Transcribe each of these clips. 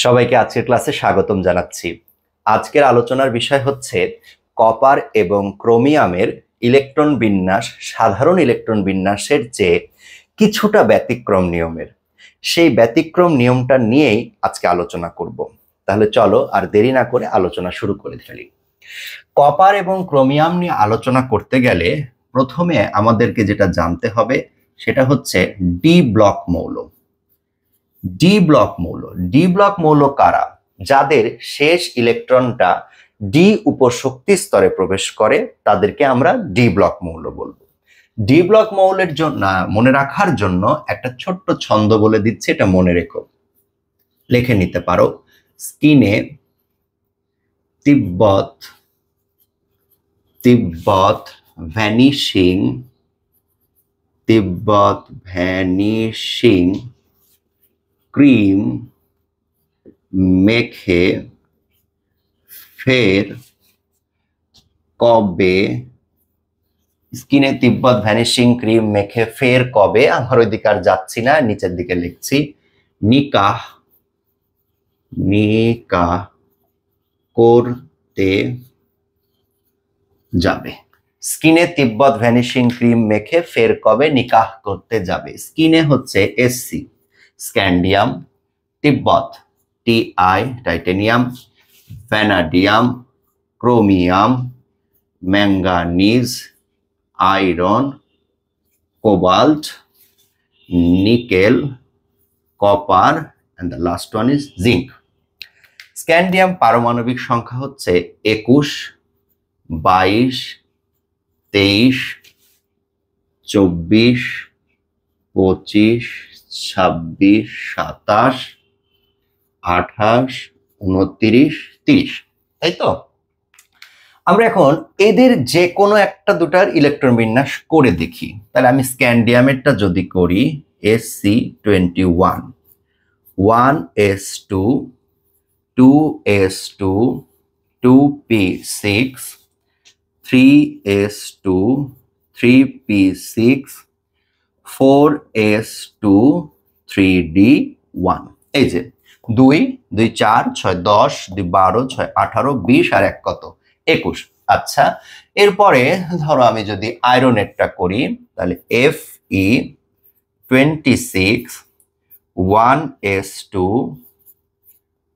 সবাইকে আজকের ক্লাসে স্বাগতম জানাচ্ছি। আজকের আলোচনার বিষয় হচ্ছে কপার এবং ক্রোমিয়ামের ইলেকট্রন বিন্যাস সাধারণ ইলেকট্রন বিন্যাসের চেয়ে কিছুটা ব্যতিক্রম নিয়মের। সেই ব্যতিক্রম নিয়মটা নিয়েই আজকে আলোচনা করব। তাহলে চলো আর দেরি না করে আলোচনা শুরু করে ফেলি। কপার এবং ক্রোমিয়াম নিয়ে আলোচনা করতে গেলে প্রথমে আমাদেরকে যেটা জানতে হবে সেটা হচ্ছে ডি ব্লক মৌল। ডি ব্লক মৌল, ডি ব্লক মৌল কারা? যাদের শেষ ইলেকট্রনটা ডি উপশক্তি স্তরে প্রবেশ করে তাদেরকে আমরা ডি ব্লক মৌল বলবো। ডি ব্লক মৌলের জন্য মনে রাখার জন্য একটা ছোট্ট ছন্দ বলে দিচ্ছি, এটা মনে রেখো, লিখে নিতে পারো। স্কিনে তিব্বত, তিব্বত ভ্যানিশিং, তিব্বত ভ্যানিশিং ক্রিম মেখে ফের কবে, স্কিনে তিব্বত ভ্যানিশিং ক্রিম মেখে ফের কবে, আমার ওই দিকে আর যাচ্ছি না, নিচের দিকে লিখছি নিকাহ, নিকাহ করতে যাবে। স্কিনে তিব্বত ভ্যানিশিং ক্রিম মেখে ফের কবে নিকাহ করতে যাবে। স্কিনে হচ্ছে এসসি স্ক্যান্ডিয়াম, তিব্বত TI titanium, vanadium, chromium, manganese, iron, cobalt, nickel, copper, and the last one is zinc. Scandium পারমাণবিক সংখ্যা হচ্ছে 21, 22, 23, 24, 25, 26, 27, 28, 29, 30, তাই তো? আমরা এখন এদের যে কোনো একটা দুটার ইলেকট্রন বিন্যাস করে দেখি। তাহলে আমি স্ক্যান্ডিয়ামেরটা যদি করি, SC21, 1s2, 2s2, 2p6, 3s2, 3p6, 4s2, 3d1। এই যে 2, 2 4, 6 10, 2 12, 6 18, 20 আর 1 কত? 21। আচ্ছা, এরপরে ধরো আমি যদি আয়রনেরটা করি, তাহলে Fe26, 1s2,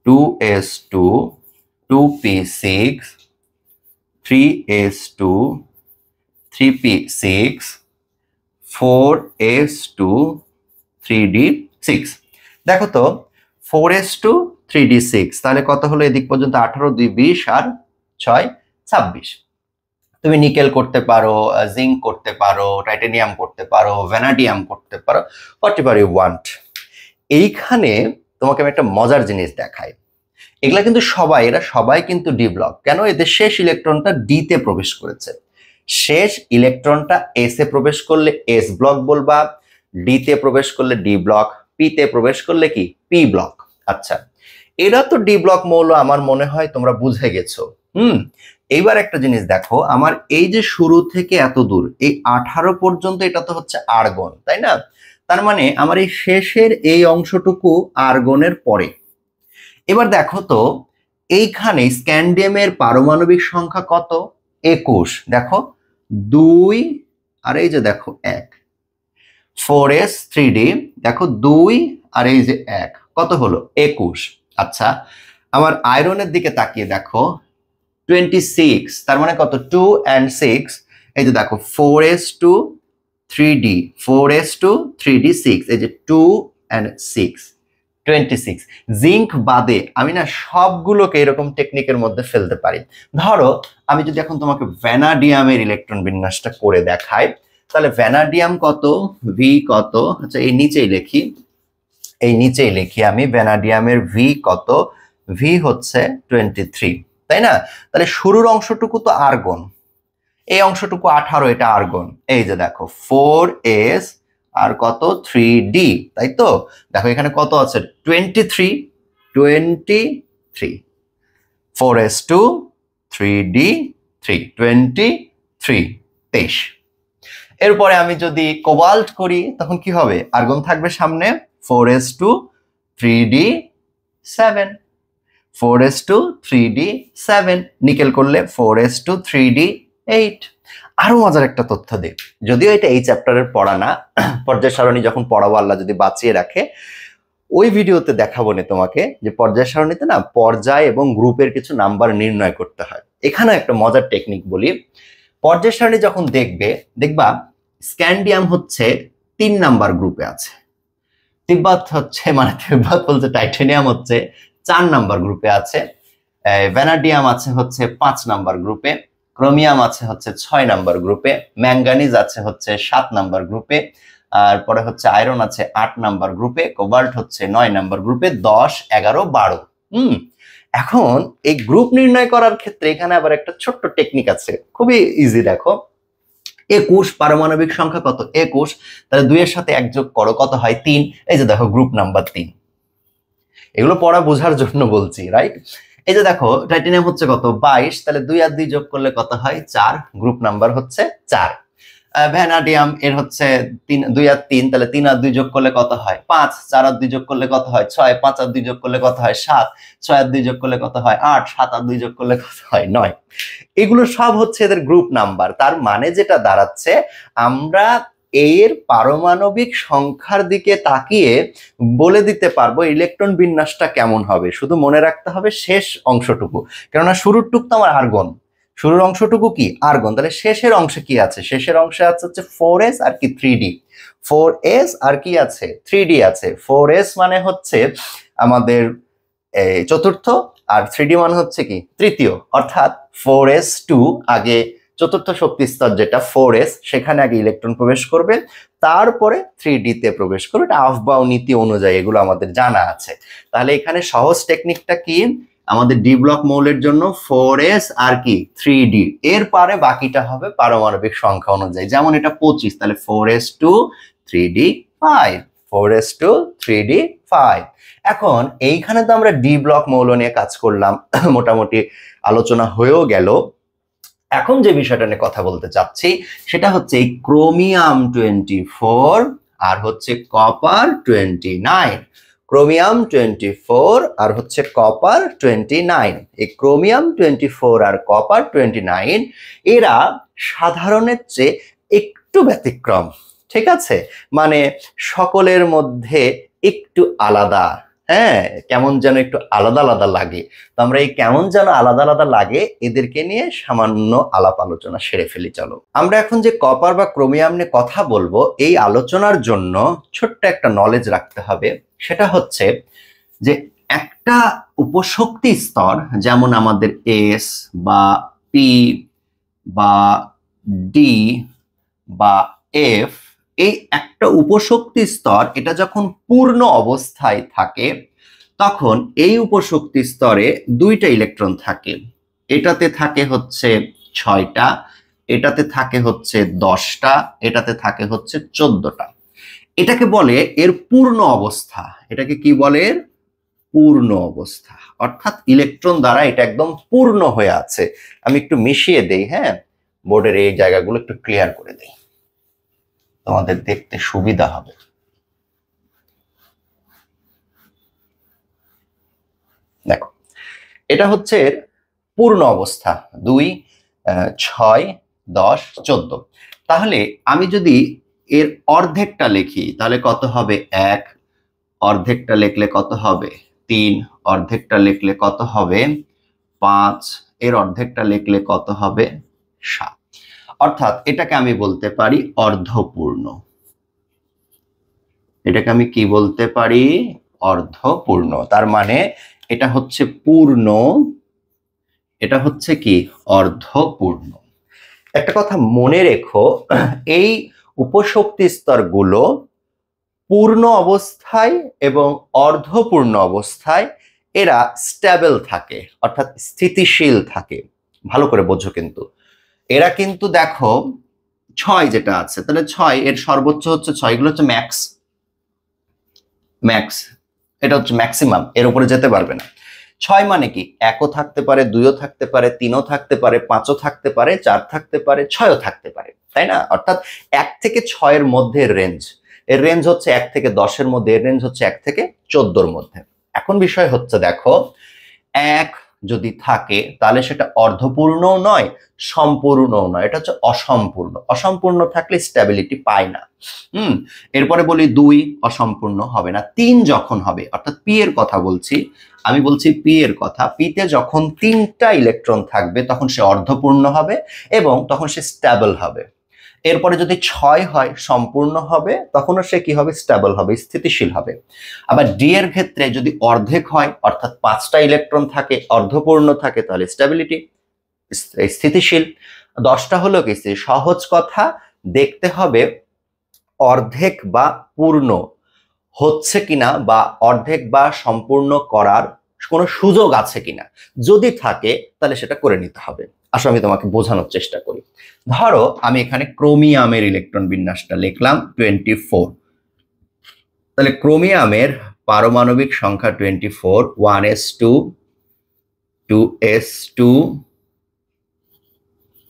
2s2, 2p6, 3s2, 3p6, 4s2, 3d6। দেখো তো 4s2, 3d6, তাহলে কত হলো? এদিক পর্যন্ত 18, 2 20 আর 6 26। তুমি নিকেল করতে পারো, জিঙ্ক করতে পারো, টাইটেনিয়াম করতে পারো, ভ্যানাডিয়াম করতে পারো, হোয়াটএভার ইউ ওয়ান্ট। এইখানে তোমাকে আমি একটা মজার জিনিস দেখাই। এগুলা কিন্তু এরা সবাই কিন্তু ডি ব্লক। কেন? এদের শেষ ইলেকট্রনটা ডিতে প্রবেশ করেছে। শেষ ইলেকট্রনটা এসে প্রবেশ করলে এস ব্লক বলবা, ডিতে প্রবেশ করলে ডি ব্লক, পিতে প্রবেশ করলে কি পি ব্লক। আচ্ছা, এরা তো ডি ব্লক মৌল, আমার মনে হয় তোমরা বুঝে গেছো। এইবার একটা জিনিস দেখো, আমার এই যে শুরু থেকে এত দূর, এই 18 পর্যন্ত, এটা তো হচ্ছে আর্গন, তাই না? তার মানে আমার এই শেষের এই অংশটুকু আর্গনের পরে। এবার দেখো তো এইখানে স্ক্যান্ডিয়ামের পারমাণবিক সংখ্যা কত? 21। দেখো 2 আর এই যে দেখো 1, 4s 3d, দেখো 2 আর এই যে 1, কত হলো? 21। আচ্ছা, আমার আয়রনের দিকে তাকিয়ে দেখো 26, তার মানে কত? 2 and 6, এই যে দেখো 4s2, 3d, 4s2, 3d6, এই যে 2 and 6, 26। জিঙ্ক বাদে আমি না সবগুলোকে এরকম টেকনিকের মধ্যে ফেলতে পারি। ধরো আমি যদি এখন তোমাকে ভ্যানাডিয়ামের ইলেকট্রন বিন্যাসটা করে দেখাই, তাহলে ভ্যানাডিয়াম কত, ভি কত? আচ্ছা, এই নিচেই লিখি আমি ভ্যানাডিয়ামের ভি কত। ভি হচ্ছে 23, তাই না? তাহলে শুরুর অংশটুকু তো আর্গন, এই অংশটুকু 18, এটা আর্গন। এই যে দেখো 4s আর কত 3d, তাই তো? দেখো এখানে কত আছে? 23, 4s2, 3d3, 23, 23। এরপরে আমি যদি কোবাল্ট করি তখন কি হবে? আর্গন থাকবে সামনে, 4s2, 3d, 7, 4s2 3d7, nickel করলে 4s2 3d8। আরো মজার একটা তথ্য দিই, যদিও এটা এই চ্যাপ্টারের পড়া না, পর্যায় সারণী যখন পড়াবো আল্লাহ যদি বাঁচিয়ে রাখে ওই ভিডিওতে দেখাবো না তোমাকে যে পর্যায় সারণীতে না পর্যায় এবং গ্রুপের কিছু নাম্বার নির্ণয় করতে হয়। এখানে একটা মজার টেকনিক বলি, পর্যায় সারণী যখন দেখবা স্ক্যান্ডিয়াম হচ্ছে 3 নাম্বার গ্রুপে আছে, তিব্বত বলছে টাইটানিয়াম হচ্ছে 4 নাম্বার গ্রুপে আছে, ভ্যানাডিয়াম আছে হচ্ছে 5 নাম্বার গ্রুপে, ক্রোমিয়াম আছে হচ্ছে 6 নাম্বার গ্রুপে, ম্যাঙ্গানিজ আছে হচ্ছে 7 নাম্বার গ্রুপে, আর পরে হচ্ছে আয়রন আছে 8 নাম্বার গ্রুপে, কোবাল্ট হচ্ছে 9 নাম্বার গ্রুপে, 10, 11, 12। এখন এই গ্রুপ নির্ণয় করার ক্ষেত্রে এখানে আবার একটা ছোট্ট টেকনিক আছে, খুবই ইজি। দেখো 21 পারমাণবিক সংখ্যা কত? 21, তাহলে 2 এর সাথে 1 যোগ করো, কত হয়? 3। এই যে দেখো গ্রুপ নাম্বার 3। এগুলো পড়া বোঝার জন্য বলছি, রাইট? এই যে দেখো টাইটানিয়াম হচ্ছে কত? 22, তাহলে 2 আর 2 যোগ করলে কত হয়? 4, গ্রুপ নাম্বার হচ্ছে 4। ভ্যানাডিয়াম এর হচ্ছে 2 আর 3, তাহলে 3 আর 2 যোগ করলে কত হয়? 5, 4 আর 2 যোগ করলে কত হয়? 6, 5 আর 2 যোগ করলে কত হয়? 7, 6 আর 2 যোগ করলে কত হয়? 8, 7 আর 2 যোগ করলে কত হয়? 9। এগুলো সব হচ্ছে এদের গ্রুপ নাম্বার। তার মানে যেটা দাঁড়াচ্ছে, আমরা এর পারমাণবিক সংখ্যার দিকে তাকিয়ে বলে দিতে পারবো ইলেকট্রন বিন্যাসটা কেমন হবে। শুধু মনে রাখতে হবে শেষ অংশটুকু, কেননা শুরুর টুক তো আমার আর্গন, শুরুর অংশটুকু কি? আর্গন। তাহলে শেষের অংশে কি আছে? শেষের অংশে আছে হচ্ছে 4s আর কি 3d। 4s আর কি আছে? 3d আছে। 4s মানে হচ্ছে আমাদের চতুর্থ, আর 3d মানে হচ্ছে কি? তৃতীয়। অর্থাৎ 4s2 আগে চতুর্থ শক্তি স্তর যেটা 4s, সেখানে আগে ইলেকট্রন প্রবেশ করবে, তারপরে 3d তে প্রবেশ করবে। এটা আফবাউ নীতি অনুযায়ী, এগুলো আমাদের জানা আছে। তাহলে এখানে সহজ টেকনিকটা কি? আমাদের ডি ব্লক মৌলের জন্য 4s আর কি 3d, এর পরে বাকিটা হবে পারমাণবিক সংখ্যা অনুযায়ী। যেমন এটা 25, তাহলে 4s2 3d 5, 4s2 3d 5। এখন এইখানে তো আমরা ডি ব্লক মৌল নিয়ে কাজ করলাম, মোটামুটি আলোচনা হয়েও গেল। এখন যে বিষয়টা নিয়ে কথা বলতে চাচ্ছি সেটা হচ্ছে এই ক্রোমিয়াম 24 আর হচ্ছে কপার 29। ক্রোমিয়াম 24 আর হচ্ছে কপার 29। এই ক্রোমিয়াম 24 আর কপার 29 এরা সাধারণের চেয়ে একটু ব্যতিক্রম, ঠিক আছে? মানে সকলের মধ্যে একটু আলাদা, হ্যাঁ, কেমন যেন একটু আলাদা আলাদা লাগে। তো আমরা এই কেমন যেন আলাদা আলাদা লাগে এদেরকে নিয়ে সামান্য আলাপ আলোচনা সেরে ফেলি। চলো, আমরা এখন যে কপার বা ক্রোমিয়াম নিয়ে কথা বলবো, এই আলোচনার জন্য ছোট্ট একটা নলেজ রাখতে হবে। সেটা হচ্ছে যে একটা উপশক্তি স্তর, যেমন আমাদের এস বা পি বা ডি বা এফ, এই একটা উপশক্তি স্তর, এটা যখন পূর্ণ অবস্থায় থাকে তখন এই উপশক্তি স্তরে 2টা ইলেকট্রন থাকে। এটাতে থাকে হচ্ছে 6টা, এটাতে থাকে হচ্ছে 10টা, এটাতে থাকে হচ্ছে 14টা। এটাকে বলে এর পূর্ণ অবস্থা। এটাকে কি বলে? পূর্ণ অবস্থা। অর্থাৎ ইলেকট্রন দ্বারা এটা একদম পূর্ণ হয়ে আছে। আমি একটু মিশিয়ে দেই, হ্যাঁ, বোর্ডের এই জায়গাগুলো একটু ক্লিয়ার করে দেই, তোমাদের দেখতে সুবিধা হবে। দেখো, এটা হচ্ছে পূর্ণ অবস্থা 2, 6, 10, 14। তাহলে আমি যদি এর অর্ধেকটা লিখি তাহলে কত হবে? 1, অর্ধেকটা লিখলে কত হবে? 3, অর্ধেকটা লিখলে কত হবে? 5, এর অর্ধেকটা লিখলে কত হবে? 7। অর্থাৎ এটাকে আমি বলতে পারি অর্ধপূর্ণ। এটাকে আমি কি বলতে পারি? অর্ধপূর্ণ। তার মানে এটা হচ্ছে পূর্ণ, এটা হচ্ছে কি? অর্ধপূর্ণ। একটা কথা মনে রেখো, এই উপশক্তি স্তরগুলো পূর্ণ অবস্থায় এবং অর্ধপূর্ণ অবস্থায় এরা স্টেবল থাকে, অর্থাৎ স্থিতিশীল থাকে। ভালো করে বোঝো কিন্তু। এরা কিন্তু দেখো 6 যেটা আছে, তাহলে 6 এর সর্বোচ্চ হচ্ছে 6, এগুলো হচ্ছে ম্যাক্স, ম্যাক্স, এটা হচ্ছে ম্যাক্সিমাম, এর উপরে যেতে পারবে না। 6 মানে কি? 1ও থাকতে পারে, 2ও থাকতে পারে, 3ও থাকতে পারে, 5ও থাকতে পারে, 4 থাকতে পারে, 6ও থাকতে পারে, তাই না? অর্থাৎ 1 থেকে 6 এর মধ্যে রেঞ্জ, এর রেঞ্জ হচ্ছে 1 থেকে 10 এর মধ্যে, এর রেঞ্জ হচ্ছে 1 থেকে 14 এর মধ্যে। এখন বিষয় হচ্ছে দেখো, এক যদি থাকে তাহলে সেটা অর্ধপূর্ণ নয়, সম্পূর্ণ নয়, এটা হচ্ছে অসম্পূর্ণ। অসম্পূর্ণ থাকলে স্ট্যাবিলিটি পায় না। এরপরে বলি 2 অসম্পূর্ণ হবে না। 3 যখন হবে, অর্থাৎ পি এর কথা বলছি, আমি বলছি পি এর কথা, পিতে যখন 3টা ইলেকট্রন থাকবে তখন সে অর্ধপূর্ণ হবে এবং তখন সে স্ট্যাবল হবে। এরপরে যদি 6 হয়, সম্পূর্ণ হবে, তখনও সে কি হবে? স্ট্যাবল হবে, স্থিতিশীল হবে। আবার ডি এর ক্ষেত্রে যদি অর্ধেক হয়, অর্থাৎ 5টা ইলেকট্রন থাকে, অর্ধপূর্ণ থাকে, তাহলে স্ট্যাবিলিটি, স্থিতিশীল। 10টা হলো কি? সহজ কথা, দেখতে হবে অর্ধেক বা পূর্ণ হচ্ছে কিনা বা অর্ধেক বা সম্পূর্ণ করার কোনো সুযোগ আছে কিনা। যদি থাকে তাহলে সেটা করে নিতে হবে। আসলে আমি তোমাকে বোঝানোর চেষ্টা করি। ধরো আমি এখানে ক্রোমিয়ামের ইলেকট্রন বিন্যাসটা লিখলাম 24। তাহলে ক্রোমিয়ামের পারমাণবিক সংখ্যা 24, 1s2, 2s2,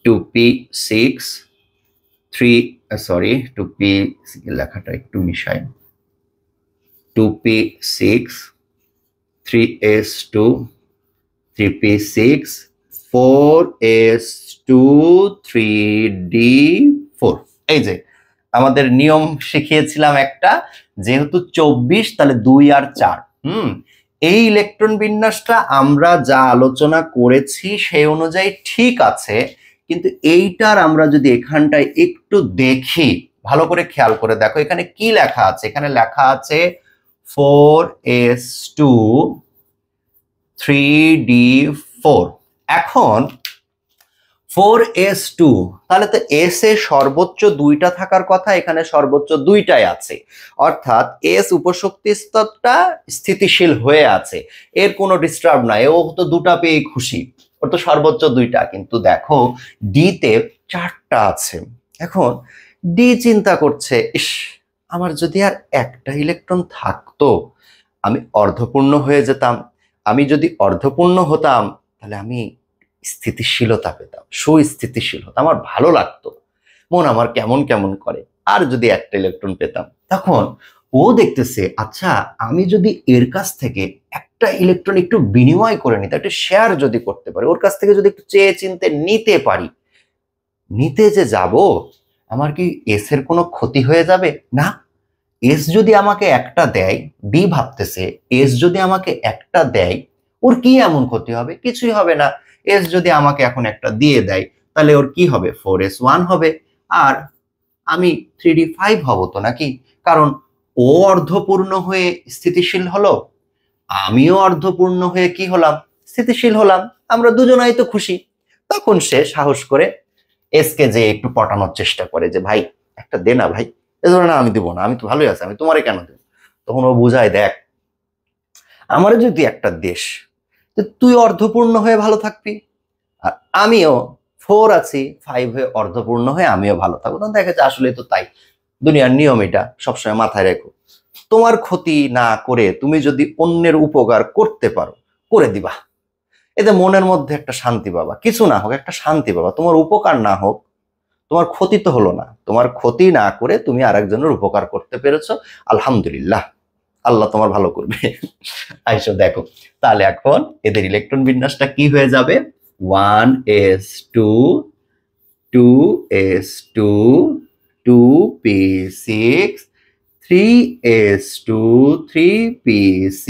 2p6, 2p লেখাটা একটু মিশাই, 2p6, 3s2, 3p6, 4s2, 3d4। এই যে আমাদের নিয়ম শিখিয়েছিলাম একটা, যেহেতু 24 তাহলে 2 আর 4। এই ইলেকট্রন বিন্যাসটা আমরা যা আলোচনা করেছি সেই অনুযায়ী ঠিক আছে, কিন্তু এইটার আমরা যদি এখানটায় একটু দেখি, ভালো করে খেয়াল করে দেখো এখানে কি লেখা আছে। এখানে লেখা আছে 4s2, 3d4। এখন 4s2, তাহলে তো s এ সর্বোচ্চ 2টা থাকার কথা, এখানে সর্বোচ্চ 2টাই আছে, অর্থাৎ s উপশক্তি স্তরটা স্থিতিশীল হয়ে আছে, এর কোনো ডিস্টার্ব নাই, ও তো 2টা পেয়ে খুশি, ওর তো সর্বোচ্চ 2টা। কিন্তু দেখো ডি তে 4টা আছে। এখন ডি চিন্তা করছে, ইস, আমার যদি আর একটা ইলেকট্রন থাকতো আমি অর্ধপূর্ণ হয়ে যেতাম। আমি যদি অর্ধপূর্ণ হতাম তাহলে আমি স্থিতিশীলতা পেতাম, সুস্থিতিশীল হতাম, আমার ভালো লাগতো, মন আমার কেমন কেমন করে। আর যদি একটা ইলেকট্রন পেতাম, তখন ও দেখতেছে, আচ্ছা আমি যদি এর কাছ থেকে একটা ইলেকট্রন একটু বিনিময় করে নিতে, একটা শেয়ার যদি করতে পারি, ওর কাছ থেকে যদি একটু চেয়ে চিনতে নিতে পারি, নিতে যে যাব, আমার কি এস এর কোনো ক্ষতি হয়ে যাবে? না। এস যদি আমাকে একটা দেয়, ডি ভাবতেছে এস যদি আমাকে একটা দেয় ওর কি এমন ক্ষতি হবে? কিছুই হবে না। এস যদি আমাকে এখন একটা দিয়ে দেয় তাহলে ওর কি হবে? 4s1 হবে, আর আমি 3d5 হব তো নাকি? কারণ ও অর্ধপূর্ণ হয়ে স্থিতিশীল হলো, আমিও অর্ধপূর্ণ হয়ে কি হলাম? স্থিতিশীল হলাম, আমরা দুজনাই তো খুশি। তখন সে সাহস করে এসকে যে একটু পটানোর চেষ্টা করে যে ভাই একটা দে না ভাই। এ ধরে না, আমি দিব না, আমি তো ভালোই আছি, আমি তোমারে কেন দেব? তখন ও বুঝায়, দেখ আমারও যদি একটা দেশ, তুই অর্ধপূর্ণ হয়ে ভালো থাকবি, আর আমিও 4 আছি, 5 হয়ে অর্ধপূর্ণ হয়ে আমিও ভালো থাকবো। তখন দেখা যাচ্ছে আসলে তো তাই, দুনিয়ার নিয়ম এটা, সবসময় মাথায় রেখো। তোমার ক্ষতি না করে তুমি যদি অন্যের উপকার করতে পারো, করে দিবা, এতে মনের মধ্যে একটা শান্তি পাবা। কিছু না হোক, একটা শান্তি পাবা। তোমার উপকার না হোক, তোমার ক্ষতি তো হলো না, তোমার ক্ষতি না করে তুমি আরেকজনের উপকার করতে পেরেছো, আলহামদুলিল্লাহ, আল্লাহ তোমার ভালো করবে। আইসো দেখো, তাহলে এখন এদের ইলেকট্রন বিন্যাসটা কি হয়ে যাবে? 1s2, 2s2, 2p6, 3s2, 3p6,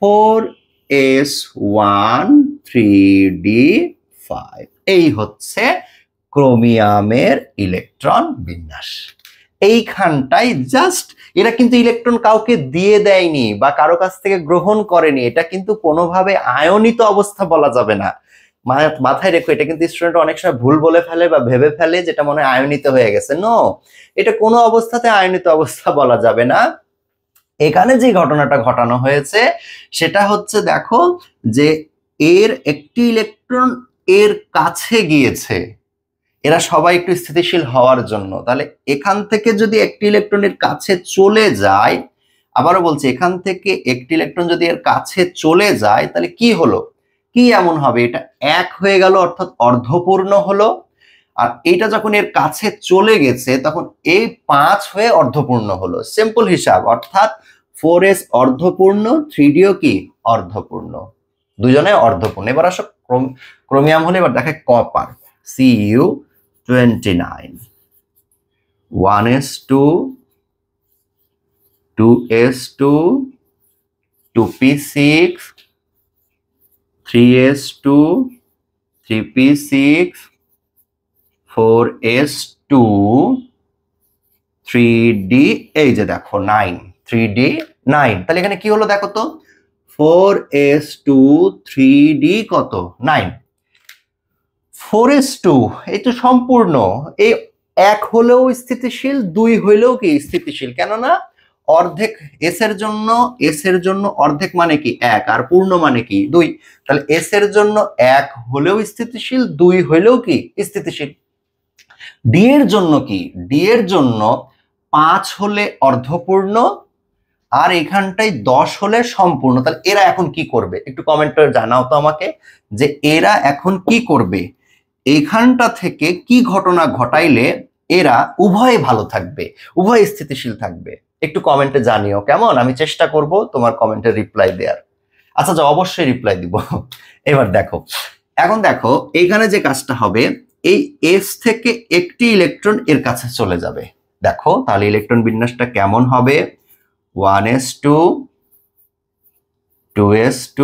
4s1, 3d5। এই হচ্ছে ক্রোমিয়ামের ইলেকট্রন বিন্যাস। এইখানটাই জাস্ট, এরা কিন্তু ইলেকট্রন কাউকে দিয়ে দেয়নি বা কারো কাছ থেকে গ্রহণ করেনি, এটা কিন্তু কোনোভাবে আয়নিত অবস্থা বলা যাবে না। মাথায় রেখো, এটা কিন্তু স্টুডেন্ট অনেক সময় ভুল বলে ফেলে বা ভেবে ফেলে যেটা মনে হয় আয়নিত হয়ে গেছে। নো, এটা কোনো অবস্থাতে আয়নিত অবস্থা বলা যাবে না। এখানে যে ঘটনাটা ঘটানো হয়েছে সেটা হচ্ছে, দেখো যে এর একটি ইলেকট্রন এর কাছে গিয়েছে, এরা সবাই একটু স্থিতিশীল হওয়ার জন্য। তাহলে এখান থেকে যদি একটি ইলেকট্রনের কাছে চলে যায়, আবারও বলছি, এখান থেকে একটি ইলেকট্রন যদি এর কাছে চলে যায় তাহলে কি হলো? কি এমন হবে? এটা 1 হয়ে গেল, অর্থাৎ অর্ধপূর্ণ হলো। আর এইটা যখন এর কাছে চলে গেছে তখন এই 5 হয়ে অর্ধপূর্ণ হলো। সিম্পল হিসাব, অর্থাৎ 4s অর্ধপূর্ণ, 3dও কি অর্ধপূর্ণ, দুজনে অর্ধপূর্ণ। এবার আসো ক্রোমিয়াম হলে এবার দেখে copper, Cu29, 1s2, 2s2, 2p6, 3s2, 3p6, 4s2, 3d, এই যে দেখো 9, 3d 9। তাহলে এখানে কি হলো দেখো তো, 4s2, 3d কত 9, 4s2 এই তো সম্পূর্ণ, এই এক হলেও স্থিতিশীল, দুই হইলেও কি স্থিতিশীল, কেননা অর্ধেক এস এর জন্য অর্ধেক মানে কি এক, আর পূর্ণ মানে কি দুই। তাহলে এস এর জন্য এক হলেও স্থিতিশীল, দুই হইলেও কি স্থিতিশীল। ডি এর জন্য কি, ডি এর জন্য 5 হলে অর্ধপূর্ণ, আর এখানটায় 10 হলে সম্পূর্ণ। তাহলে এরা এখন কি করবে, একটু কমেন্টে জানাও তো আমাকে, যে এরা এখন কি করবে, এইখানটা থেকে কি ঘটনা ঘটাইলে এরা উভয়ে ভালো থাকবে, উভয় স্থিতিশীল থাকবে, একটু কমেন্টে জানিও কেমন, আমি চেষ্টা করব তোমার কমেন্টে রিপ্লাই দেওয়ার। আচ্ছা যা, অবশ্যই রিপ্লাই দিব। এবার দেখো, এখন দেখো এইখানে যে কাজটা হবে, এই এস থেকে একটি ইলেকট্রন এর কাছে চলে যাবে। দেখো তাহলে ইলেকট্রন বিন্যাসটা কেমন হবে, 1s2, 2s2,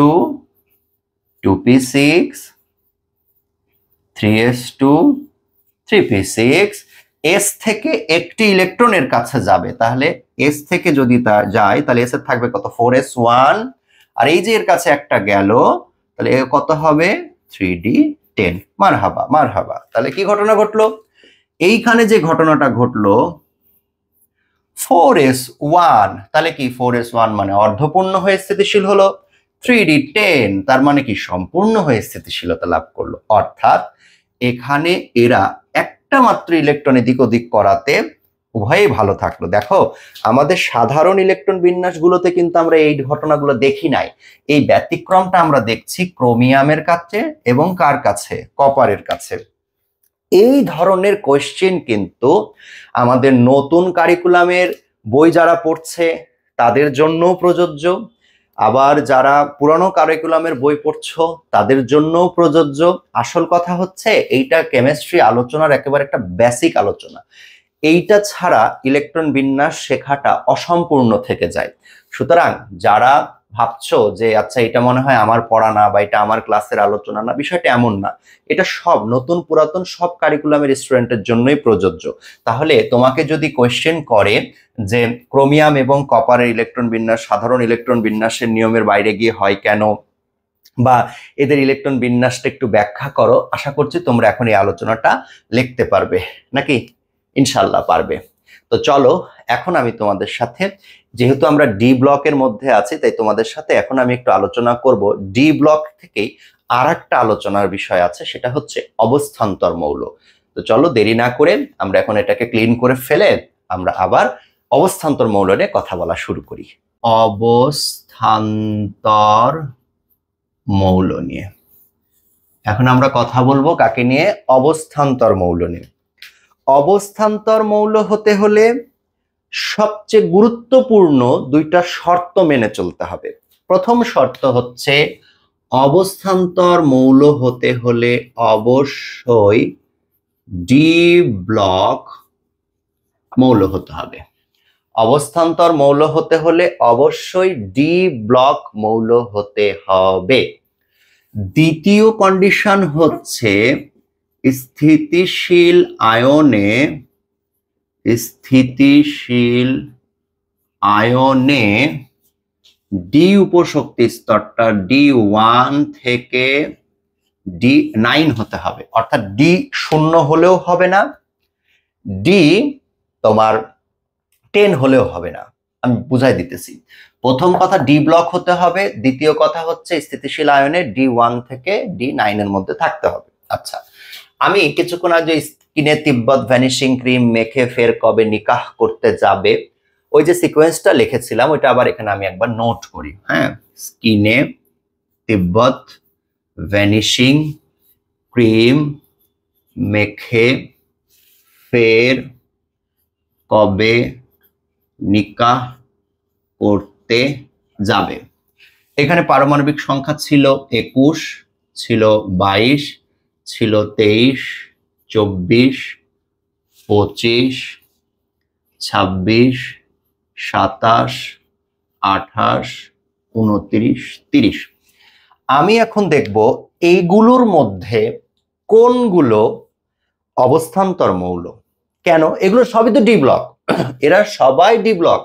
2p6, 3s2, 3p6, S থেকে একটি ইলেকট্রন এর কাছে যাবে। তাহলে এস থেকে যদি তা যায় তাহলে এস এর থাকবে কত, 4s1, আর এই যে এর কাছে একটা গেল, তাহলে কত হবে 3d10। মারহাবা মারহাবা। তাহলে কি ঘটনা ঘটলো, এইখানে যে ঘটনাটা ঘটলো 4s1, তাহলে কি 4s1 মানে অর্ধপূর্ণ হয়ে স্থিতিশীল হলো, 3d10 তার মানে কি সম্পূর্ণ হয়ে স্থিতিশীলতা লাভ করলো। অর্থাৎ এখানে এরা একটা মাত্র ইলেকট্রন এদিক ওদিক করাতে উভয়ই ভালো থাকলো। দেখো আমাদের সাধারণ ইলেকট্রন বিন্যাসগুলোতে কিন্তু আমরা এই ঘটনাগুলো দেখি নাই, এই ব্যতিক্রমটা আমরা দেখছি ক্রোমিয়ামের কাছে এবং কার কাছে, কপারের কাছে। এই ধরনের কোয়েশ্চেন কিন্তু আমাদের নতুন কারিকুলামের বই যারা পড়ছে তাদের জন্যও প্রযোজ্য, আবার যারা পুরানো কারিকুলামের বই পড়ছো তাদের জন্যও প্রযোজ্য। আসল কথা হচ্ছে এইটা কেমিস্ট্রি আলোচনার একেবারে একটা বেসিক আলোচনা, এইটা ছাড়া ইলেকট্রন বিন্যাস শেখাটা অসম্পূর্ণ থেকে যায়। সুতরাং যারা ভাবছো যে আচ্ছা এটা মনে হয় আমার পড়া না বা এটা আমার ক্লাসের আলোচনা না, বিষয়টা এমন না, এটা সব নতুন পুরাতন সব কারিকুলামের স্টুডেন্টের জন্যই প্রযোজ্য। তাহলে তোমাকে যদি কোয়েশ্চেন করে যে ক্রোমিয়াম এবং কপারের ইলেকট্রন বিন্যাস সাধারণ ইলেকট্রন বিন্যাসের নিয়মের বাইরে গিয়ে হয় কেন, বা এদের ইলেকট্রন বিন্যাসটা একটু ব্যাখ্যা করো, আশা করছি তোমরা এখন এই আলোচনাটা লিখতে পারবে, নাকি ইনশাল্লাহ পারবে। তো চলো এখন আমি তোমাদের সাথে, যেহেতু আমরা ডি ব্লকের মধ্যে আছি তাই তোমাদের সাথে এখন আমি একটু আলোচনা করব ডি ব্লক থেকেই আর একটা আলোচনার বিষয় আছে, সেটা হচ্ছে অবস্থান্তর মৌল। তো চলো দেরি না করে আমরা এখন এটাকে ক্লিন করে ফেলে আমরা আবার অবস্থান্তর মৌল নিয়ে কথা বলা শুরু করি। অবস্থান্তর মৌল নিয়ে এখন আমরা কথা বলবো, কাকে নিয়ে, অবস্থান্তর মৌল নিয়ে। অবস্থান্তর মৌল হতে হলে সবচেয়ে গুরুত্বপূর্ণ দুইটা শর্ত মেনে চলতে হবে। প্রথম শর্ত হচ্ছে অবস্থান্তর মৌল হতে হলে অবশ্যই ডি ব্লক মৌল হতে হবে। অবস্থান্তর মৌল হতে হলে অবশ্যই ডি ব্লক মৌল হতে হবে। দ্বিতীয় কন্ডিশন হচ্ছে স্থিতিশীল আয়নে ডি উপশক্তি স্তরটা D1 থেকে D9 হতে হবে। অর্থাৎ ডি 0 হলেও হবে না, ডি তোমার 10 হলেও হবে না। আমি বুঝাই দিতেছি। প্রথম কথা ডি ব্লক হতে হবে, দ্বিতীয় কথা হচ্ছে স্থিতিশীল আয়নে D1 থেকে D9 এর মধ্যে থাকতে হবে। আচ্ছা, আমি কিছুক্ষণ আগে স্কিনে তিব্বত ভ্যানিশিং ক্রিম মেখে ফের কবে নিকাহ করতে যাবে, ওই যে সিকোয়েন্সটা লিখেছিলাম ওইটা আবার এখানে আমি একবার নোট করি। হ্যাঁ, স্কিনে তিব্বত ভ্যানিশিং ক্রিম মেখে ফের কবে নিকাহ করতে করতে যাবে। এখানে পারমাণবিক সংখ্যা ছিল 21, ছিল 22, ছিল 23, 24, 25, 26, 27, 28, 29, 30। আমি এখন দেখব এইগুলোর মধ্যে কোনগুলো অবস্থান্তর মৌল। কেন? এগুলো সবই তো ডি ব্লক, এরা সবাই ডি ব্লক,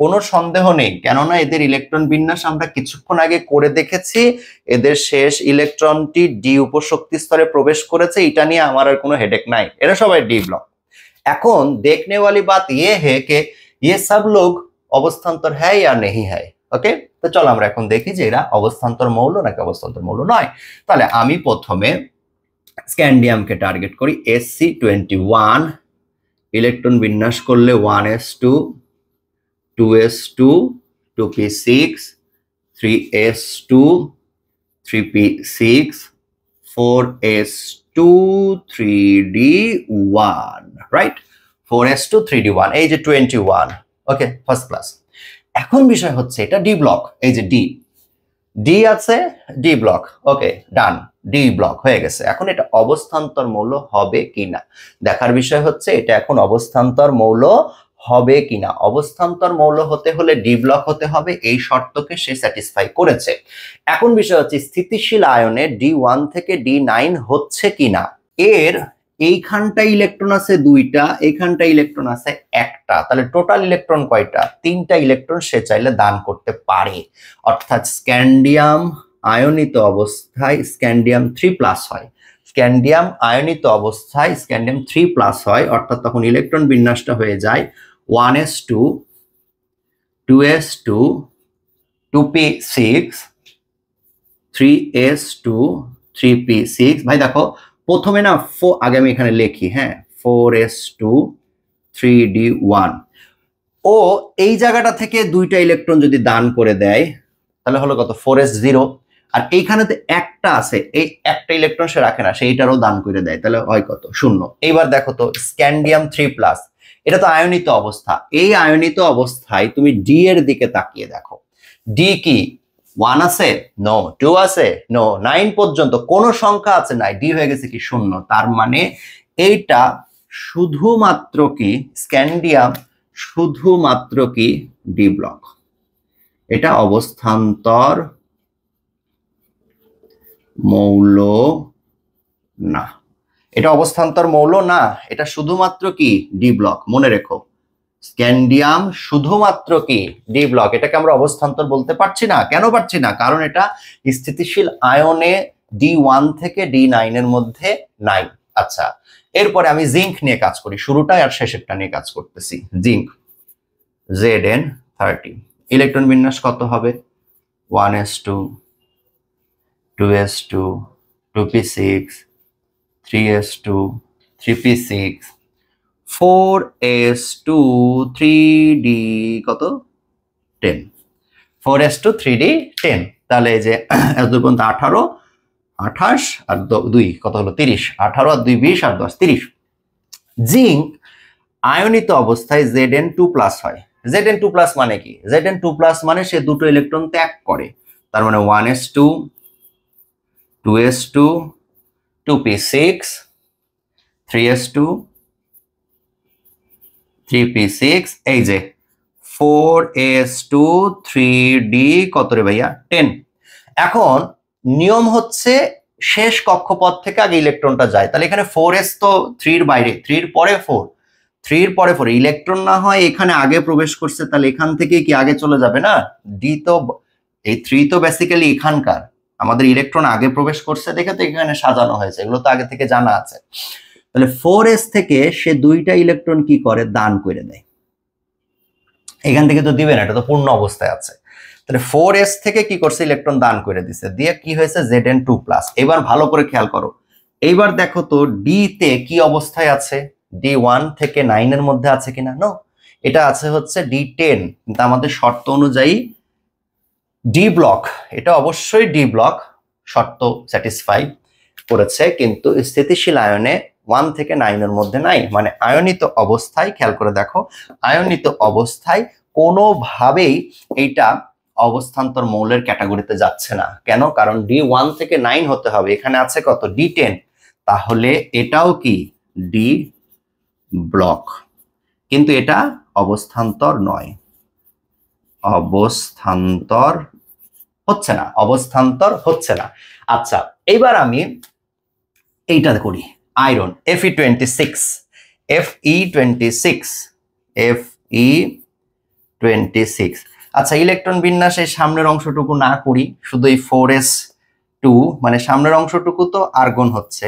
কোনো সন্দেহ নেই। কেননা এদের ইলেকট্রন বিন্যাস আমরা কিছুক্ষণ আগে করে দেখেছি, এদের শেষ ইলেকট্রনটি ডি উপশক্তি স্তরে প্রবেশ করেছে, এটা নিয়ে আমার আর কোনো হেডেক নাই, এরা সবাই ডি ব্লক। এখন देखने वाली बात ये है कि ये सब लोग অবস্থান্তর है या नहीं है। ওকে, তো চলো আমরা এখন দেখি যে এরা অবস্থান্তর মৌল নাকি অবস্থান্তর মৌল নয়। তাহলে আমি প্রথমে স্ক্যান্ডিয়ামকে টার্গেট করি। Sc21 ইলেকট্রন বিন্যাস করলে 1s2, 2s2, 2p6, 3s2, 3p6, 4s2, 3d1, right? 4s2, 3d1, এই যে 21। ওকে, ফার্স্ট ক্লাস। এখন বিষয় হচ্ছে এটা ডি ব্লক, এই যে ডি আছে, ডি ব্লক। ওকে, ডান, ডি ব্লক হয়ে গেছে। এখন এটা অবস্থান্তর মৌল হবে কিনা দেখার বিষয় হচ্ছে এটা এখন অবস্থান্তর মৌল হবে কিনা। অবস্থান্তর মৌল হতে হলে ডি ব্লক হতে হবে, এই শর্তকে সে স্যাটিসফাই করেছে। এখন বিষয় হচ্ছে স্থিতিশীল আয়নে D1 থেকে D9 হচ্ছে কিনা। এর এইখানটা ইলেকট্রন আছে 2টা, এইখানটা ইলেকট্রন আছে 1টা, তাহলে টোটাল ইলেকট্রন কয়টা? 3টা ইলেকট্রন সে চাইলে দান করতে পারে। অর্থাৎ স্ক্যান্ডিয়াম আয়নিত অবস্থায় স্ক্যান্ডিয়াম 3+ হয়, স্ক্যান্ডিয়াম আয়নিত অবস্থায় স্ক্যান্ডিয়াম 3+ হয়, অর্থাৎ তখন ইলেকট্রন বিন্যাসটা হয়ে যায় 1s2, 2s2, 2p6, 3s2, 3p6। ভাই দেখো প্রথমে না আগে আমি এখানে লিখি, হ্যাঁ, 4s2, 3d1। ও এই জায়গাটা থেকে 2টা ইলেকট্রন যদি দান করে দেয় তাহলে হলো কত? 4s0। আর এইখানেতে একটা আছে, এই একটা ইলেকট্রন সে রাখে না, সেইটারও দান করে দেয়, তাহলে হয় কত? 0। এইবার দেখো তো স্ক্যান্ডিয়াম 3+, এটা তো আয়নিত অবস্থা। এই আয়নিত অবস্থায় তুমি ডি এর দিকে তাকিয়ে দেখো, ডি কি 1 আছে? নো। 2 আছে? নো। 9 পর্যন্ত কোন সংখ্যা আছে? নাই। ডি হয়ে গেছে কি? 0। তার মানে এইটা শুধুমাত্র কি স্ক্যান্ডিয়াম, শুধুমাত্র কি ডি ব্লক, এটা অবস্থান্তর মৌল না, এটা অবস্থান্তর মৌল না, এটা শুধুমাত্র কি ডি ব্লক। মনে রেখো, স্ক্যান্ডিয়াম শুধুমাত্র কি ডি ব্লক, এটাকে আমরা অবস্থান্তর বলতে পারছি না। কেন পারছি না? কারণ এটা স্থিতিশীল আয়নে D1 থেকে D9 এর মধ্যে নাই। আচ্ছা, এরপরে আমি জিঙ্ক নিয়ে কাজ করি, শুরুটা আর শেষেরটা নিয়ে কাজ করতেছি। জিঙ্ক Zn30, ইলেকট্রন বিন্যাস কত হবে? 1s2, 2s2, 2p6, 3s2, 3p6, 4s2, 3d কত? 10, 4s2, 3d 10। তাহলে এই যে এত পর্যন্ত 18, 28 আর 2 কত হলো? 30। 18 আর 2 20 আর 10 30। জিঙ্ক আয়নিত অবস্থায় Zn2+ হয়। Zn2+ মানে কি? Zn2+ মানে সে দুটো ইলেকট্রন ত্যাগ করে, তার মানে 1s2, 2s2, 2p6, 3s2, 3p6, এই যে 4s2, 3d কত রে ভাইয়া? 10। এখন নিয়ম হচ্ছে শেষ কক্ষপথ থেকে আগে ইলেকট্রনটা যায়, তাহলে এখানে 4s তো 3 এর বাইরে, 3 এর পরে 4, 3 এর পরে 4 ইলেকট্রন না হয় এখানে আগে প্রবেশ করছে, তাহলে এখান থেকে কি আগে চলে যাবে না? ডি তো এই 3 তো বেসিক্যালি এখানকার, আমাদের ইলেকট্রন আগে প্রবেশ করছে দেখে তো এখানে সাজানো হয়েছে, এগুলো তো আগে থেকে জানা আছে। তাহলে 4s থেকে সে 2টা ইলেকট্রন কি করে? দান করে দেয়। এখান থেকে তো দিবে না, এটা তো পূর্ণ অবস্থায় আছে। তাহলে 4s থেকে কি করছে? ইলেকট্রন দান করে দিছে, দিয়ে কি হয়েছে? Zn2+। এবার ভালো করে খেয়াল করো, এইবার দেখো তো ডি তে কি অবস্থায় আছে? D1 থেকে 9 এর মধ্যে আছে কিনা? নো, এটা আছে হচ্ছে D10। কিন্তু আমাদের শর্ত অনুযায়ী ডি ব্লক, এটা অবশ্যই ডি ব্লক, শর্ত স্যাটিসফাই করেছে, কিন্তু স্থিতিশীল আয়নে 1 থেকে 9 এর মধ্যে নাই। মানে আয়নিত অবস্থায়, খেয়াল করে দেখো, আয়নিত অবস্থায় কোনোভাবেই এইটা অবস্থান্তর মৌলের ক্যাটাগরিতে যাচ্ছে না। কেন? কারণ D1 থেকে 9 হতে হবে, এখানে আছে কত? D10, তাহলে এটাও কি ডি ব্লক, কিন্তু এটা অবস্থান্তর নয়, অবস্থান্তর হচ্ছে না, অবস্থান্তর হচ্ছে না। আচ্ছা, এইবার আমি এইটা করি, আয়রন Fe26, Fe26। আচ্ছা, ইলেকট্রন বিন্যাসের সামনের অংশটুকু না করি, শুধু এই 4s2, মানে সামনের অংশটুকু তো আর্গন হচ্ছে,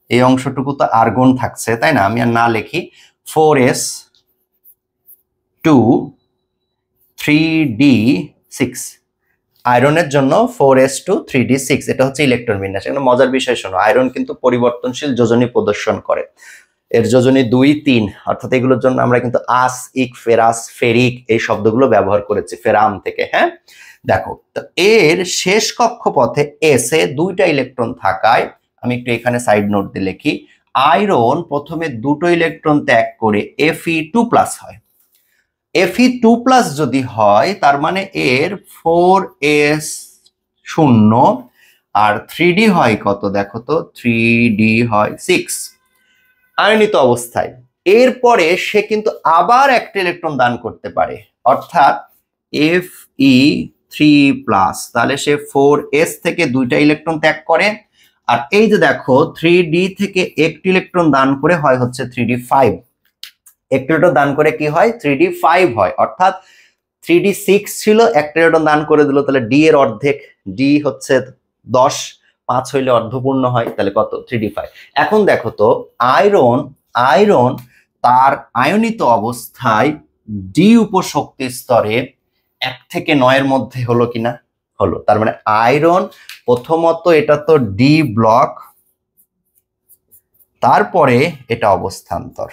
এই অংশটুকু তো আর্গন থাকছে, তাই না? আমি আর না লিখি 4s2 3d6, আয়রনের জন্য 4s2 3d6, এটা হচ্ছে ইলেকট্রন বিন্যাস। এখানে মজার বিষয় শোনো, আয়রন কিন্তু পরিবর্তনশীল যোজনী প্রদর্শন করে, এর যোজনী 2, 3, অর্থাৎ এগুলোর জন্য আমরা কিন্তু আস, ইক, ফেরাস, ফেরিক এই শব্দগুলো ব্যবহার করেছি ফেরাম থেকে। হ্যাঁ, দেখো তো এর শেষ কক্ষপথে এস এ 2টা ইলেকট্রন থাকায়, আমি একটু এখানে সাইড নোট দিয়ে লিখি, আয়রন প্রথমে 2টো ইলেকট্রন ত্যাগ করে Fe2+ হয়। Fe2+ যদি হয় তার মানে এর 4s0 আর 3d হয় কত? দেখো তো, 3d হয় 6 আয়নিত অবস্থায়। এরপরে সে কিন্তু আবার একটা ইলেকট্রন দান করতে পারে, অর্থাৎ Fe3+, তাহলে সে 4s থেকে 2টা ইলেকট্রন ত্যাগ করে, আর এই যে দেখো 3d থেকে একটি ইলেকট্রন দান করে হয় হচ্ছে 3d5, একটি ইলেকট্রন দান করে কি হয়? 3d5 হয়, অর্থাৎ 3d6 ছিল, একটা ইলেকট্রন দান করে দিল, তাহলে d এর অর্ধেক, d হচ্ছে 10, 5 হইলে অর্ধপূর্ণ হয়, তাহলে কত? 3d5। এখন দেখো তো আয়রন তার আয়নিত অবস্থায় ডি উপশক্তি স্তরে 1 থেকে 9 এর মধ্যে হলো কিনা? হলো। তার মানে আয়রন প্রথমত এটা তো ডি ব্লক, তারপরে এটা অবস্থান্তর,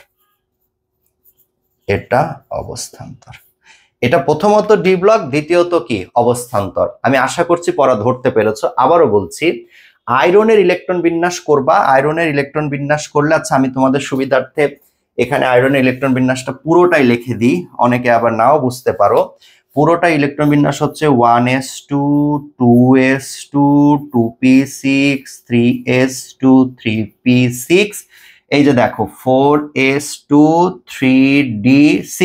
এটা অবস্থান্তর, এটা প্রথমত ডি ব্লক, দ্বিতীয়ত কি? অবস্থান্তর। আমি আশা করছি পড়া ধরতে পেরেছো। আবারও বলছি, আয়রনের ইলেকট্রন বিন্যাস করবা, আয়রনের ইলেকট্রন বিন্যাস করলে, আচ্ছা আমি তোমাদের সুবিধার্থে এখানে আয়রনের ইলেকট্রন বিন্যাসটা পুরোটাই লিখে দিই, অনেকে আবার নাও বুঝতে পারো। পুরোটা ইলেকট্রন বিন্যাস হচ্ছে 1s2 2s2 2p6 3s2 3p6, এই যে দেখো 4s2 3d6,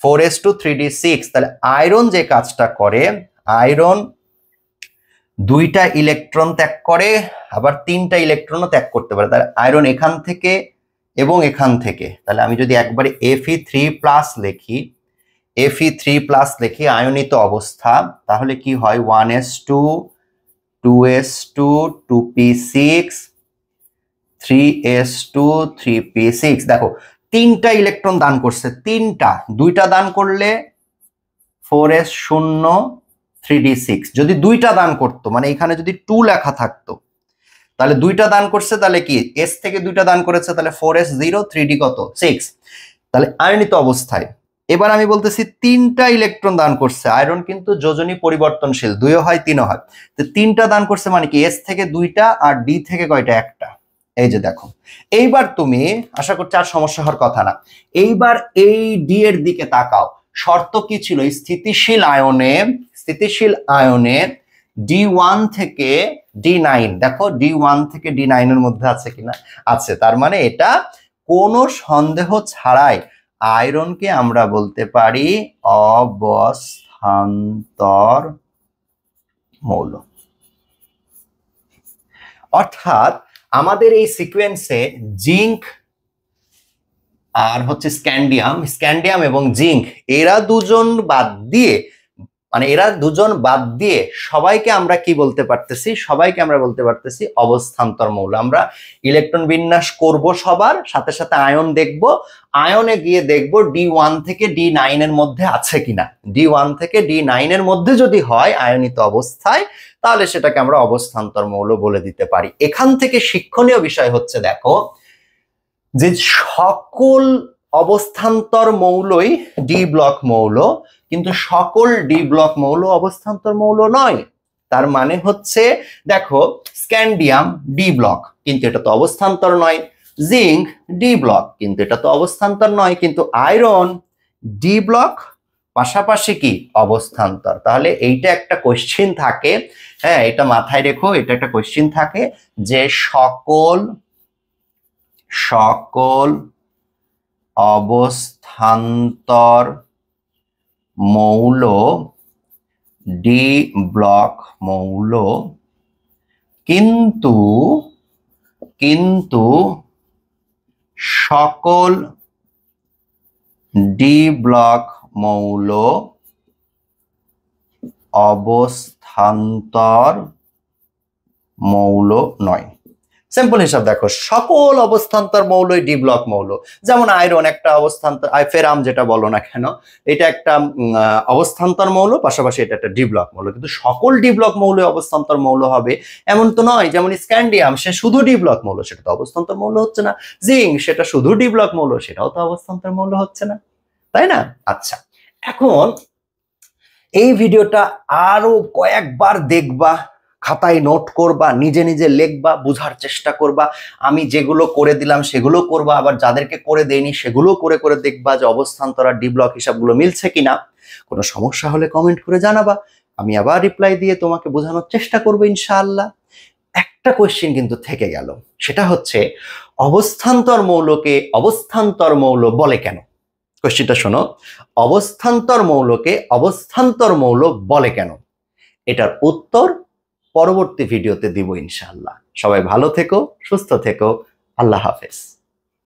4s2 3d6। তাহলে আয়রন যে কাজটা করে, আয়রন 2টা ইলেকট্রন ত্যাগ করে, আবার 3টা ইলেকট্রনও ত্যাগ করতে পারে। তাহলে আয়রন এখান থেকে এবং এখান থেকে, তাহলে আমি যদি একবারে Fe3+ লিখি, Fe3+ লিখি আয়নিত অবস্থা, তাহলে কি হয়? 1s2 2s2 2p6 3s2 3p6। দেখো 3টা ইলেকট্রন দান করছে, 3টা, 2টা দান করলে 4s0 3d6, যদি 2টা দান করতো, মানে এখানে যদি 2 লেখা থাকতো, তাহলে 2টা দান করছে, তাহলে কি s থেকে 2টা দান করেছে, তাহলে 4s0 3d কত? 6, তাহলে আয়নিত অবস্থায়। এবার আমি বলতেছি 3টা ইলেকট্রন দান করছে, আয়রন কিন্তু যোজনী পরিবর্তনশীল, 2 হয় 3 হয়, তো 3টা দান করছে মানে কি s থেকে 2টা আর d থেকে কয়টা? একটা। এই যে দেখো, এইবার তুমি, আশা করছি আর সমস্যা হওয়ার কথা না, এইবার এই ডি এর দিকে তাকাও। শর্ত কি ছিল? স্থিতিশীল আয়নে D1 থেকে D9, দেখো D1 থেকে D9 এর মধ্যে আছে কিনা? আছে। তার মানে এটা কোনো সন্দেহ ছাড়াই আয়রনকে আমরা বলতে পারি অবস্থান্তর মৌল। অর্থাৎ আমাদের এই সিকোয়েন্সে জিঙ্ক আর হচ্ছে স্ক্যান্ডিয়াম এবং জিঙ্ক, এরা দুজন বাদ দিয়ে, মানে এরা দুজন বাদ দিয়ে সবাইকে আমরা কি বলতে পারতেছি? সবাইকে আমরা বলতে পারতেছি অবস্থান্তর মৌল। আমরা ইলেকট্রন বিন্যাস করব সবার সাথে সাথে আয়ন দেখব, আয়নে গিয়ে দেখব D1 থেকে D9 এর মধ্যে আছে কিনা। D1 থেকে D9 এর মধ্যে যদি হয় আয়নিত অবস্থায়, তাহলে সেটাকে আমরা অবস্থান্তর মৌল বলে দিতে পারি। এখান থেকে শিক্ষণীয় বিষয় হচ্ছে, দেখো যে সকল অবস্থান্তর মৌলই ডি ব্লক মৌল, কিন্তু সকল ডি ব্লক মৌল অবস্থান্তর মৌল নয়। তার মানে হচ্ছে, দেখো স্ক্যান্ডিয়াম ডি ব্লক, কিন্তু এটা তো অবস্থান্তর নয়। জিঙ্ক ডি ব্লক, কিন্তু এটা তো অবস্থান্তর নয়। কিন্তু আয়রন ডি ব্লক পাশাপাশি কি অবস্থান্তর। তাহলে এইটা একটা কোশ্চেন থাকে, হ্যাঁ এটা মাথায় রেখো, এটা একটা কোশ্চেন থাকে যে সকল অবস্থান্তর মৌল ডি ব্লক মৌল, কিন্তু সকল ডি ব্লক মৌল অবস্থান্তর মৌল নয়। সিম্পল হিসাব দেখো, সকল অবস্থান্তর মৌলই ডি ব্লক মৌল। যেমন আয়রন একটা অবস্থান্তর, ফেরাম যেটা বলো না কেন, এটা একটা অবস্থান্তর মৌল, পাশাপাশি এটা একটা ডি ব্লক মৌল। কিন্তু সকল ডি ব্লক মৌল অবস্থান্তর মৌল হবে এমন তো নয়। যেমন স্ক্যান্ডিয়াম, সে শুধু ডি ব্লক মৌল, সেটা তো অবস্থান্তর মৌল হচ্ছে না। জিঙ্ক, সেটা শুধু ডি ব্লক মৌল, সেটাও তো অবস্থান্তর মৌল হচ্ছে না, তাই না? আচ্ছা, এখন এই ভিডিওটা আরো কয়েকবার দেখবা, খাতায় নোট করবা, নিজে নিজে লিখবা, বোঝার চেষ্টা করবা। আমি যেগুলো করে দিলাম সেগুলো করবা, আবার যাদেরকে করে দেইনি সেগুলো করে করে দেখবা যে অবস্থান্তর আর ডি ব্লক হিসাবগুলো মিলছে কিনা। কোনো সমস্যা হলে কমেন্ট করে জানাবা, আমি আবার রিপ্লাই দিয়ে তোমাকে বোঝানোর চেষ্টা করবো ইনশাআল্লাহ। একটা কোয়েশ্চেন কিন্তু থেকে গেল, সেটা হচ্ছে অবস্থান্তর মৌলকে অবস্থান্তর মৌল বলে কেন? কোয়েশ্চেনটা শোনো, অবস্থান্তর মৌলকে অবস্থান্তর মৌল বলে কেন? এটার উত্তর পরবর্তী ভিডিওতে দিব ইনশাআল্লাহ। সবাই ভালো থেকো, সুস্থ থেকো, আল্লাহ হাফেজ।